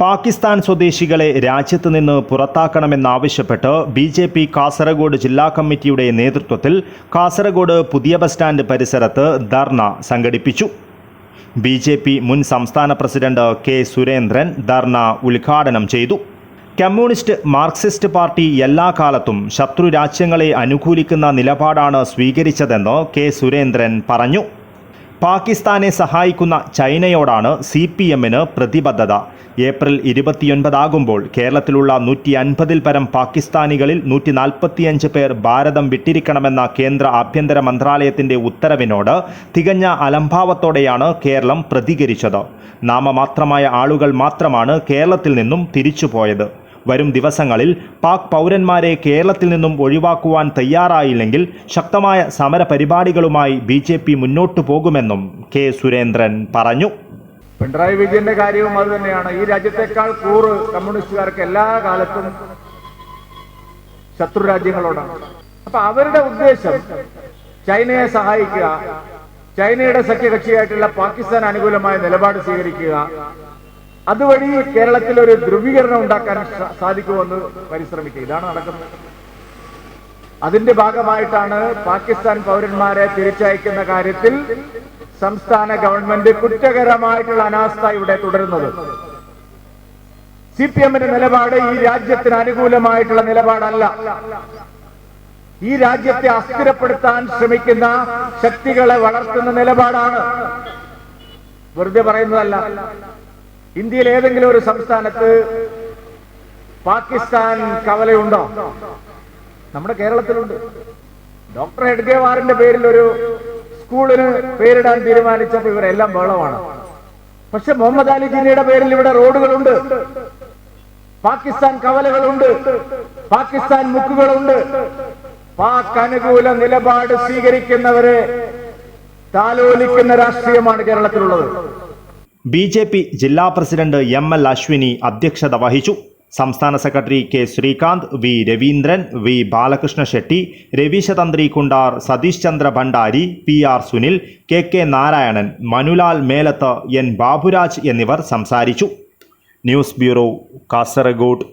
പാകിസ്ഥാൻ സ്വദേശികളെ രാജ്യത്ത് നിന്ന് പുറത്താക്കണമെന്നാവശ്യപ്പെട്ട് BJP കാസർഗോഡ് ജില്ലാ കമ്മിറ്റിയുടെ നേതൃത്വത്തിൽ കാസർഗോഡ് പുതിയ ബസ് സ്റ്റാൻഡ് പരിസരത്ത് ധർണ സംഘടിപ്പിച്ചു. BJP മുൻ സംസ്ഥാന പ്രസിഡന്റ് K. സുരേന്ദ്രൻ ധർണ ഉദ്ഘാടനം ചെയ്തു. കമ്മ്യൂണിസ്റ്റ് മാർക്സിസ്റ്റ് പാർട്ടി എല്ലാ കാലത്തും ശത്രു രാജ്യങ്ങളെ അനുകൂലിക്കുന്ന നിലപാടാണ് സ്വീകരിച്ചതെന്ന് K. സുരേന്ദ്രൻ പറഞ്ഞു. പാകിസ്ഥാനെ സഹായിക്കുന്ന ചൈനയോടാണ് CPM-ന് പ്രതിബദ്ധത. ഏപ്രിൽ 29 ആകുമ്പോൾ കേരളത്തിലുള്ള 150-ൽ പരം പാകിസ്ഥാനികളിൽ 145 പേർ ഭാരതം വിട്ടിരിക്കണമെന്ന കേന്ദ്ര ആഭ്യന്തര മന്ത്രാലയത്തിൻ്റെ ഉത്തരവിനോട് തികഞ്ഞ അലംഭാവത്തോടെയാണ് കേരളം പ്രതികരിച്ചത്. നാമമാത്രമായ ആളുകൾ മാത്രമാണ് കേരളത്തിൽ നിന്നും തിരിച്ചുപോയത്. വരും ദിവസങ്ങളിൽ പാക് പൗരന്മാരെ കേരളത്തിൽ നിന്നും ഒഴിവാക്കുവാൻ തയ്യാറായില്ലെങ്കിൽ ശക്തമായ സമര പരിപാടികളുമായി BJP മുന്നോട്ടു പോകുമെന്നും K. സുരേന്ദ്രൻ പറഞ്ഞു. പിണറായി വിജയന്റെ കാര്യവും അത് തന്നെയാണ്. ഈ രാജ്യത്തെക്കാൾ കൂറ് കമ്മ്യൂണിസ്റ്റുകാർക്ക് എല്ലാ കാലത്തും ശത്രു രാജ്യങ്ങളോടാണ്. അപ്പൊ അവരുടെ ഉദ്ദേശം ചൈനയെ സഹായിക്കുക, ചൈനയുടെ സഖ്യകക്ഷിയായിട്ടുള്ള പാകിസ്ഥാൻ അനുകൂലമായ നിലപാട് സ്വീകരിക്കുക, അതുവഴി കേരളത്തിൽ ഒരു ധ്രുവീകരണം ഉണ്ടാക്കാൻ സാധിക്കുമെന്ന് പരിശ്രമിക്കുക. ഇതാണ് നടക്കുന്നത്. അതിന്റെ ഭാഗമായിട്ടാണ് പാകിസ്ഥാൻ പൗരന്മാരെ തിരിച്ചയക്കുന്ന കാര്യത്തിൽ സംസ്ഥാന ഗവൺമെന്റ് കുറ്റകരമായിട്ടുള്ള അനാസ്ഥ ഇവിടെ തുടരുന്നത്. CPM-ന്റെ നിലപാട് ഈ രാജ്യത്തിന് അനുകൂലമായിട്ടുള്ള നിലപാടല്ല. ഈ രാജ്യത്തെ അസ്ഥിരപ്പെടുത്താൻ ശ്രമിക്കുന്ന ശക്തികളെ വളർത്തുന്ന നിലപാടാണ്. വെറുതെ പറയുന്നതല്ല. ഇന്ത്യയിൽ ഏതെങ്കിലും ഒരു സംസ്ഥാനത്ത് പാകിസ്ഥാൻ കവലയുണ്ടോ? നമ്മുടെ കേരളത്തിലുണ്ട്. ഡോക്ടർ ഹെഡ്ഗേവാറിന്റെ പേരിൽ ഒരു സ്കൂളിന് പേരിടാൻ തീരുമാനിച്ചപ്പോൾ ഇവരെല്ലാം ബഹളമാണ്. പക്ഷെ മുഹമ്മദ് അലി ജിന്നയുടെ പേരിൽ ഇവിടെ റോഡുകളുണ്ട്, പാകിസ്ഥാൻ കവലകളുണ്ട്, പാകിസ്ഥാൻ മുക്കുകളുണ്ട്. പാക് അനുകൂല നിലപാട് സ്വീകരിക്കുന്നവരെ താലോലിക്കുന്ന രാഷ്ട്രീയമാണ് കേരളത്തിലുള്ളത്. BJP ജില്ലാ പ്രസിഡന്റ് ML അശ്വിനി അധ്യക്ഷത വഹിച്ചു. സംസ്ഥാന secretary K. Sreekanth, V. Raveendran, V. Balakrishna Shetty, Raveeshathantri Kundar, Satheesh Chandra Bhandari, PR Sunil, KK Narayanan, Manulal Melath, N. Baburaj എന്നിവർ സംസാരിച്ചു. News bureau, Kasaragod.